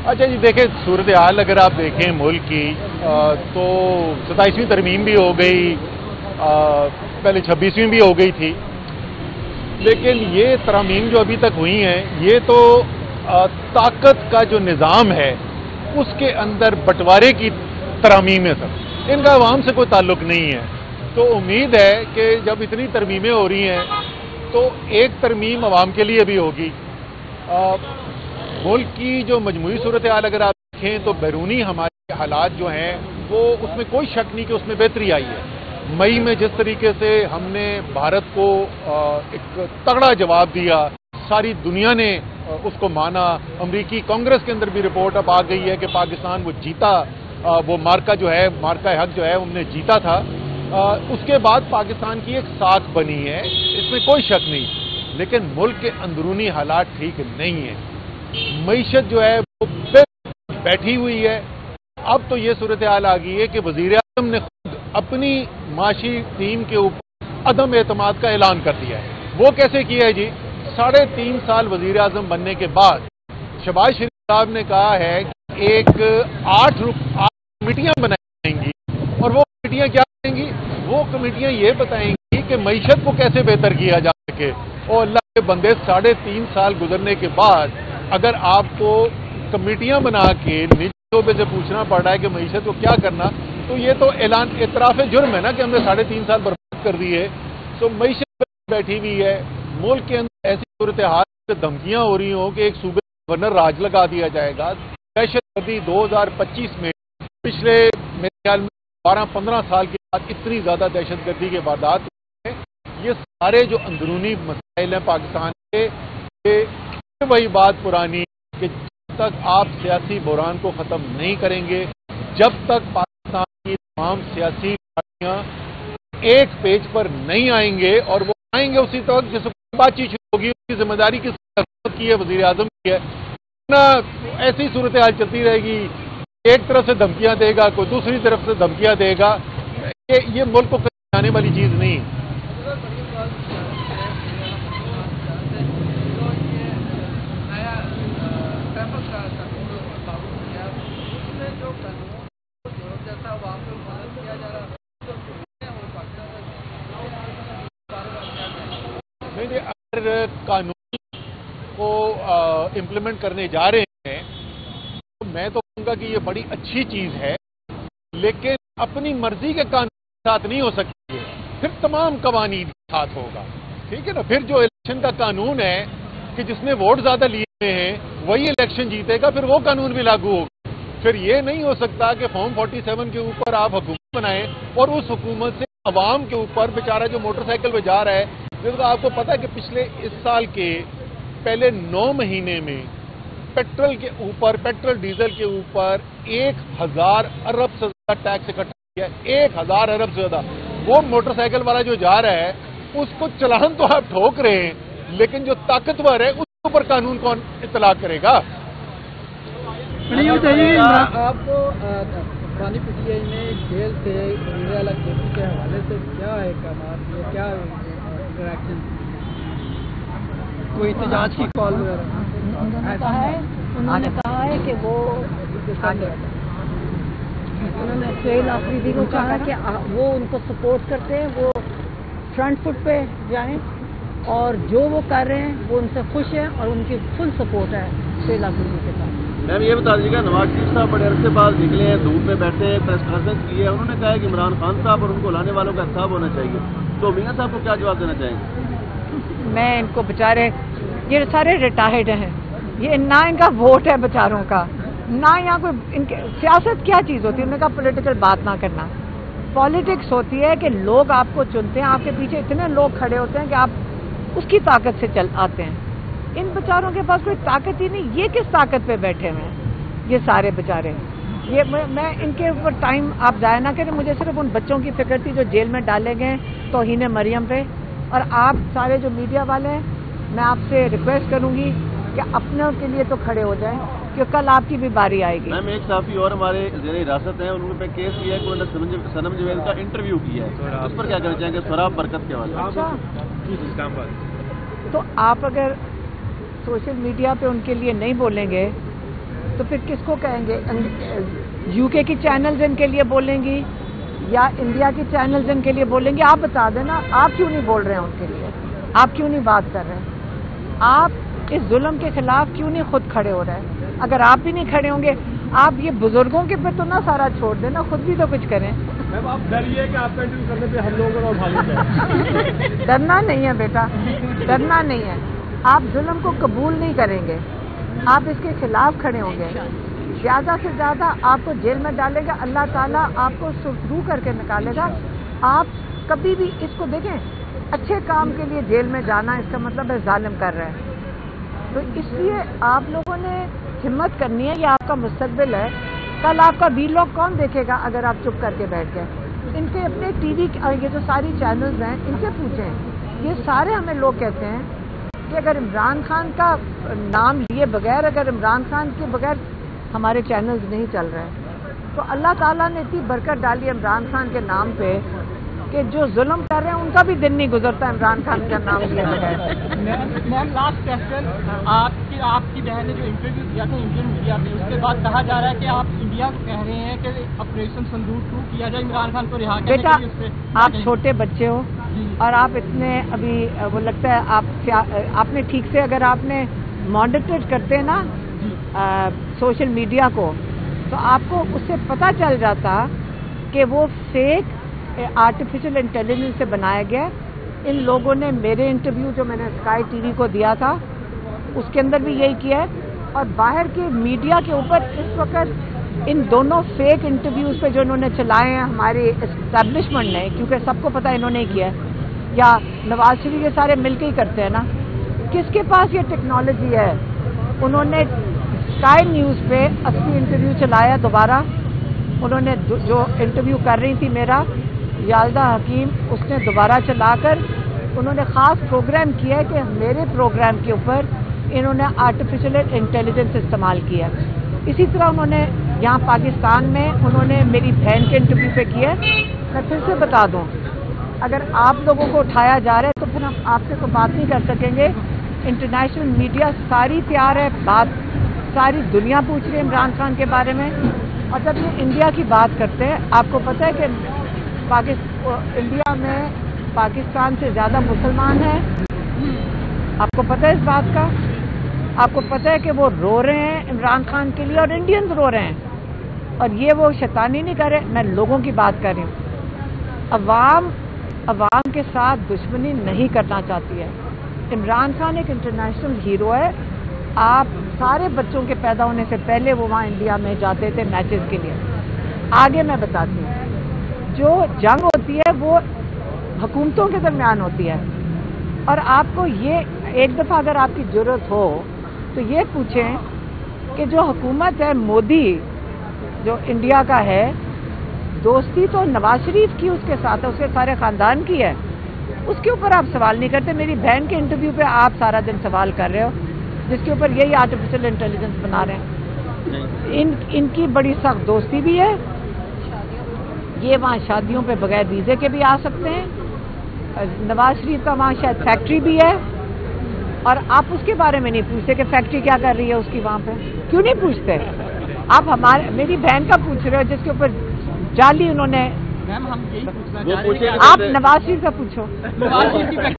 اچھا جی دیکھیں صورت حال اگر آپ دیکھیں ملک کی تو 27ویں ترمیم بھی ہو گئی، پہلے 26ویں بھی ہو گئی تھی، لیکن یہ ترامیم جو ابھی تک ہوئی ہیں یہ تو طاقت کا جو نظام ہے اس کے اندر بٹوارے کی ترامیم ہے سر، ان کا عوام سے کوئی تعلق نہیں ہے۔ تو امید ہے کہ جب اتنی ترمیمیں ہو رہی ہیں تو ایک ترمیم عوام کے لیے بھی ہوگی۔ ملک کی جو مجموعی صورتحال اگر آپ دیکھیں تو بیرونی ہمارے حالات جو ہیں وہ اس میں کوئی شک نہیں کہ اس میں بہتری آئی ہے۔ مئی میں جس طریقے سے ہم نے بھارت کو ایک تگڑا جواب دیا، ساری دنیا نے اس کو مانا، امریکی کانگریس کے اندر بھی رپورٹ اب آ گئی ہے کہ پاکستان وہ جیتا، وہ مارکا جو ہے، مارکا حق جو ہے ہم نے جیتا تھا۔ اس کے بعد پاکستان کی ایک ساکھ بنی ہے، اس میں کوئی شک نہیں، لیکن ملک کے اندرونی حالات ٹھیک نہیں ہیں۔ معیشت جو ہے وہ بیٹھی ہوئی ہے۔ اب تو یہ صورتحال آ گئی ہے کہ وزیر اعظم نے خود اپنی معاشی ٹیم کے اوپر عدم اعتماد کا اعلان کر دیا ہے۔ وہ کیسے کیا ہے جی؟ 3.5 سال وزیر اعظم بننے کے بعد شہباز شریف صاحب نے کہا ہے کہ ایک 8 کمیٹیاں بنائی جائیں گی، اور وہ کمیٹیاں کیا کریں گی؟ وہ کمیٹیاں یہ بتائیں گی کہ معیشت کو کیسے بہتر کیا جا سکے۔ اور اللہ کے بندے 3.5 سال گزرنے کے بعد اگر آپ کو کمیٹیاں بنا کے نجی شعبے سے پوچھنا پڑ رہا ہے کہ معیشت کو کیا کرنا، تو یہ تو اعتراف جرم ہے نا کہ ہم نے 3.5 سال برباد کر دی ہے۔ تو معیشت بیٹھی ہوئی ہے، ملک کے اندر ایسی صورتحال سے دھمکیاں ہو رہی ہوں کہ ایک صوبے گورنر راج لگا دیا جائے گا۔ دہشت گردی 2025 میں پچھلے میرے خیال میں 12-15 سال کے بعد اتنی زیادہ دہشت گردی کے واردات ہوئے ہیں۔ یہ سارے جو اندرونی مسائل ہیں پاکستان کے، وہی بات پرانی کہ جب تک آپ سیاسی بحران کو ختم نہیں کریں گے، جب تک پاکستان کی تمام سیاسی پارٹیاں ایک پیج پر نہیں آئیں گے، اور وہ آئیں گے اسی وقت جس بات چیت شروع ہوگی، اس کی ذمہ داری کس حکومت کی ہے؟ وزیر اعظم کی ہے نا۔ ایسی صورتحال چلتی رہے گی، ایک طرف سے دھمکیاں دے گا، کوئی دوسری طرف سے دھمکیاں دے گا، یہ ملک کو کہیں جانے والی چیز نہیں۔ اگر قانون کو امپلیمنٹ کرنے جا رہے ہیں تو میں تو کہوں گا کہ یہ بڑی اچھی چیز ہے، لیکن اپنی مرضی کے قانون کے ساتھ نہیں ہو سکتی ہے، پھر تمام قوانین کے ساتھ ہوگا، ٹھیک ہے نا۔ پھر جو الیکشن کا قانون ہے کہ جس نے ووٹ زیادہ لیے ہوئے ہیں وہی الیکشن جیتے گا، پھر وہ قانون بھی لاگو ہوگا۔ پھر یہ نہیں ہو سکتا کہ فارم 47 کے اوپر آپ حکومت بنائیں اور اس حکومت سے عوام کے اوپر بیچارہ جو موٹر سائیکل پہ جا رہا ہے، جس کا آپ کو پتا ہے کہ پچھلے اس سال کے پہلے 9 مہینے میں پیٹرول ڈیزل کے اوپر 1000 ارب سے زیادہ ٹیکس اکٹھا کیا ہے، 1000 ارب سے زیادہ۔ وہ موٹر سائیکل والا جو جا رہا ہے اس کو چلان تو آپ ٹھوک رہے ہیں، لیکن جو طاقتور ہے اس کے اوپر قانون کون اطلاق کرے گا؟ آپ کو پانی پی آئی نے جیل سے وزیر اعلیٰ کے حوالے سے کیا احکامات دیے، کیا انٹریکشن، کوئی احتجاج کی کال وغیرہ؟ انہوں نے کہا ہے کہ وہ انہوں نے سہیل آفریدی کو کہا کہ وہ ان کو سپورٹ کرتے ہیں، وہ فرنٹ فٹ پہ جائیں، اور جو وہ کر رہے ہیں وہ ان سے خوش ہیں اور ان کی فل سپورٹ ہے سہیل آفریدی کے ساتھ۔ میم یہ بتا دیجیے گا، نواز شریف صاحب بڑے عرصے بعد نکلے ہیں، دھوپ میں بیٹھے ہیں، پریس کانفرنس کی ہے، انہوں نے کہا ہے کہ عمران خان صاحب اور ان کو لانے والوں کا انصاف ہونا چاہیے، تو میاں صاحب کو کیا جواب دینا چاہیں گے؟ میں ان کو بےچارے، یہ سارے ریٹائرڈ ہیں، یہ نہ ان کا ووٹ ہے بیچاروں کا، نہ یہاں کوئی ان کے سیاست کیا چیز ہوتی ہے، انہوں نے کہا پولیٹیکل بات نہ کرنا۔ پالیٹکس ہوتی ہے کہ لوگ آپ کو چنتے ہیں، آپ کے پیچھے اتنے لوگ کھڑے ہوتے ہیں کہ آپ اس کی طاقت سے چل آتے ہیں۔ ان بیچاروں کے پاس کوئی طاقت ہی نہیں، یہ کس طاقت پہ بیٹھے ہوئے ہیں یہ سارے بیچارے؟ یہ میں ان کے اوپر ٹائم آپ ضائع نہ کریں، مجھے صرف ان بچوں کی فکر تھی جو جیل میں ڈالے گئے توہین مریم پہ۔ اور آپ سارے جو میڈیا والے ہیں، میں آپ سے ریکویسٹ کروں گی کہ اپنے کے لیے تو کھڑے ہو جائیں، کہ کل آپ کی بھی باری آئے گی۔ میم ایک صحافی اور ہمارے زیر حراست ہیں، انہوں نے کیس کیا ہے کہ انہوں نے صنم جویل کا انٹرویو کیا ہے، اس پر کیا کہنا چاہیں گے؟ سوراب برکت کے حوالے سے۔ تو آپ اگر سوشل میڈیا پہ ان کے لیے نہیں بولیں گے تو پھر کس کو کہیں گے؟ یو کے کی چینلز ان کے لیے بولیں گی یا انڈیا کی چینلز ان کے لیے بولیں گے؟ آپ بتا دینا، آپ کیوں نہیں بول رہے ہیں ان کے لیے؟ آپ کیوں نہیں بات کر رہے ہیں؟ آپ اس ظلم کے خلاف کیوں نہیں خود کھڑے ہو رہے ہیں؟ اگر آپ بھی نہیں کھڑے ہوں گے، آپ یہ بزرگوں کے پہ تو نہ سارا چھوڑ دینا، خود بھی تو کچھ کریں۔ میم آپ ڈریے کہ آپ کا انٹرویو کرنے پہ ہم لوگوں کو بھاگ جائے۔ ڈرنا نہیں ہے بیٹا، ڈرنا نہیں ہے۔ آپ ظلم کو قبول نہیں کریں گے، آپ اس کے خلاف کھڑے ہوں گے، زیادہ سے زیادہ آپ کو جیل میں ڈالے گا اللہ تعالیٰ، آپ کو سرخرو کر کے نکالے گا۔ آپ کبھی بھی اس کو دیکھیں، اچھے کام کے لیے جیل میں جانا اس کا مطلب ہے ظالم کر رہے ہیں۔ تو اس لیے آپ لوگوں نے ہمت کرنی ہے، یہ آپ کا مستقبل ہے۔ کل آپ کا ویلاگ کون دیکھے گا اگر آپ چپ کر کے بیٹھ گئے؟ ان کے اپنے ٹی وی، یہ جو ساری چینلز ہیں ان سے پوچھیں، یہ سارے ہمیں لوگ کہتے ہیں کہ اگر عمران خان کا نام لیے بغیر، اگر عمران خان کے بغیر ہمارے چینلز نہیں چل رہے ہیں، تو اللہ تعالیٰ نے اتنی برکت ڈالی عمران خان کے نام پہ کہ جو ظلم کر رہے ہیں ان کا بھی دن نہیں گزرتا عمران خان کا نام لیے بغیر۔ میم لاسٹ کوشچن، آپ کی بہن نے جو انٹرویو دیا تھا انڈین میڈیا میں، اس کے بعد کہا جا رہا ہے کہ آپ انڈیا کو کہہ رہے ہیں کہ آپریشن سندور 2 کیا جائے، عمران خان کو رہا کرنے بیٹا کے لیے اس سے آپ چھوٹے بچے ہو اور آپ اتنے ابھی وہ لگتا ہے آپ نے ٹھیک سے اگر آپ نے مانیٹر کرتے نا سوشل میڈیا کو تو آپ کو اس سے پتہ چل جاتا کہ وہ فیک آرٹیفیشل انٹیلیجنس سے بنایا گیا۔ ان لوگوں نے میرے انٹرویو جو میں نے اسکائی ٹی وی کو دیا تھا اس کے اندر بھی یہی کیا ہے، اور باہر کے میڈیا کے اوپر اس وقت ان دونوں فیک انٹرویوز پہ جو انہوں نے چلائے ہیں ہمارے اسٹیبلشمنٹ نے، کیونکہ سب کو پتہ انہوں نے کیا ہے، یا نواز شریف یہ سارے مل کے ہی کرتے ہیں نا، کس کے پاس یہ ٹیکنالوجی ہے؟ انہوں نے اسکائی نیوز پہ اصلی انٹرویو چلایا دوبارہ، انہوں نے جو انٹرویو کر رہی تھی میرا یالدہ حکیم، اس نے دوبارہ چلا کر انہوں نے خاص پروگرام کیا ہے کہ میرے پروگرام کے اوپر انہوں نے آرٹیفیشل انٹیلیجنس استعمال کیا۔ اسی طرح انہوں نے یہاں پاکستان میں انہوں نے میری بہن کے انٹرویو پہ کیا ہے۔ میں پھر سے بتا دوں، اگر آپ لوگوں کو اٹھایا جا رہا ہے تو پھر ہم آپ سے تو بات نہیں کر سکیں گے۔ انٹرنیشنل میڈیا ساری تیار ہے، بات ساری دنیا پوچھ رہی ہے عمران خان کے بارے میں، اور جب یہ انڈیا کی بات کرتے ہیں، آپ کو پتہ ہے کہ انڈیا میں پاکستان سے زیادہ مسلمان ہیں، آپ کو پتہ ہے اس بات کا؟ آپ کو پتہ ہے کہ وہ رو رہے ہیں عمران خان کے لیے اور انڈینز رو رہے ہیں، اور یہ وہ شیطانی نہیں کر رہے، میں لوگوں کی بات کر رہی ہوں۔ عوام کے ساتھ دشمنی نہیں کرنا چاہتی ہے۔ عمران خان ایک انٹرنیشنل ہیرو ہے۔ آپ سارے بچوں کے پیدا ہونے سے پہلے وہ وہاں انڈیا میں جاتے تھے میچز کے لیے۔ آگے میں بتاتی ہوں، جو جنگ ہوتی ہے وہ حکومتوں کے درمیان ہوتی ہے، اور آپ کو یہ ایک دفعہ اگر آپ کی ضرورت ہو تو یہ پوچھیں کہ جو حکومت ہے مودی جو انڈیا کا ہے، دوستی تو نواز شریف کی اس کے ساتھ ہے، اس کے سارے خاندان کی ہے، اس کے اوپر آپ سوال نہیں کرتے۔ میری بہن کے انٹرویو پہ آپ سارا دن سوال کر رہے ہو، جس کے اوپر یہی آرٹیفیشل انٹیلیجنس بنا رہے ہیں۔ ان کی بڑی سخت دوستی بھی ہے، یہ وہاں شادیوں پہ بغیر ویزے کے بھی آ سکتے ہیں۔ نواز شریف کا وہاں شاید فیکٹری بھی ہے، اور آپ اس کے بارے میں نہیں پوچھتے کہ فیکٹری کیا کر رہی ہے اس کی وہاں پہ، کیوں نہیں پوچھتے؟ آپ میری بہن کا پوچھ رہے ہو جس کے اوپر جعلی انہوں نے۔ میم ہم یہی پوچھنا چاہ رہے ہیں، آپ نواز شریف کا پوچھو۔